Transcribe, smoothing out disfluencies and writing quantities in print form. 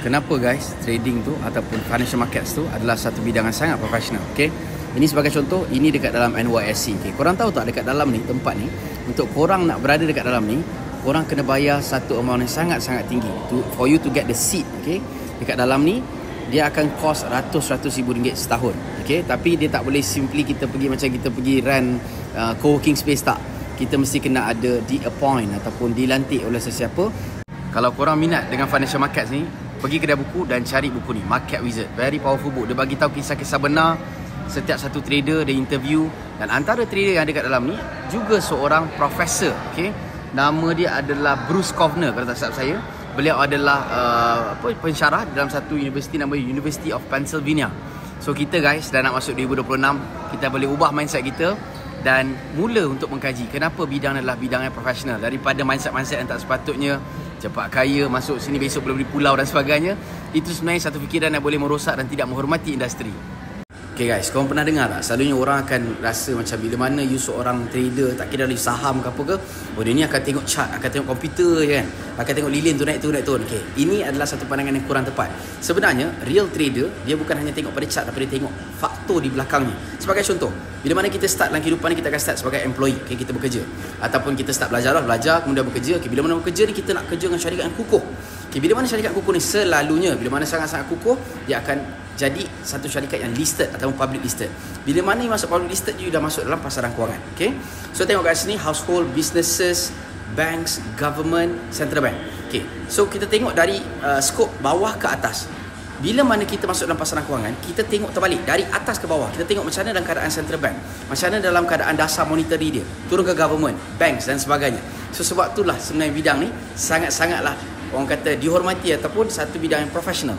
kenapa guys trading tu ataupun financial markets tu adalah satu bidang yang sangat profesional. Okay, ini sebagai contoh, ini dekat dalam NYSE. Okay, korang tahu tak dekat dalam ni, tempat ni, untuk korang nak berada dekat dalam ni, korang kena bayar satu amount yang sangat-sangat tinggi for you to get the seat. Okay, dekat dalam ni dia akan cost ratus-ratus ribu ringgit setahun. Okay, tapi dia tak boleh simply kita pergi macam kita pergi run co-working space, tak. Kita mesti kena ada di-appoint ataupun dilantik oleh sesiapa. Kalau korang minat dengan financial markets ni, pergi kedai buku dan cari buku ni, Market Wizard. Very powerful book. Dia bagi tahu kisah-kisah benar setiap satu trader dia interview, dan antara trader yang ada kat dalam ni juga seorang profesor. Okay, nama dia adalah Bruce Kovner kalau tak silap saya. Beliau adalah pensyarah dalam satu universiti, nama University of Pennsylvania. So kita guys dah nak masuk 2026, kita boleh ubah mindset kita dan mula untuk mengkaji kenapa bidang adalah bidang yang profesional, daripada mindset-mindset yang tak sepatutnya, cepat kaya, masuk sini besok boleh beli pulau dan sebagainya. Itu sebenarnya satu fikiran yang boleh merosak dan tidak menghormati industri. Okay guys, korang pernah dengar tak? Selalunya orang akan rasa macam bila mana you seorang trader, tak kira dari saham ke apa ke, oh dia ni akan tengok chart, akan tengok komputer je kan, akan tengok lilin tu naik turun. Okay, ini adalah satu pandangan yang kurang tepat. Sebenarnya real trader dia bukan hanya tengok pada chart, tapi dia tengok faktor di belakangnya. Sebagai contoh, bila mana kita start dalam kehidupan ni, kita akan start sebagai employee. Okay, kita bekerja, ataupun kita start belajar kemudian bekerja. Okay, bila mana bekerja ni kita nak kerja dengan syarikat yang kukuh. Okay, bila mana syarikat kukuh ni, selalunya bila mana sangat-sangat kukuh, dia akan jadi satu syarikat yang listed ataupun public listed. Bila mana you masuk public listed, you dah masuk dalam pasaran kewangan. Okay, so tengok kat sini, household, businesses, banks, government, central bank. Okay, so kita tengok dari skop bawah ke atas. Bila mana kita masuk dalam pasaran kewangan, kita tengok terbalik, dari atas ke bawah. Kita tengok macam mana dalam keadaan central bank, macam mana dalam keadaan dasar monetary dia, turun ke government, banks dan sebagainya. So sebab itulah sebenarnya bidang ni sangat-sangatlah orang kata dihormati ataupun satu bidang yang profesional.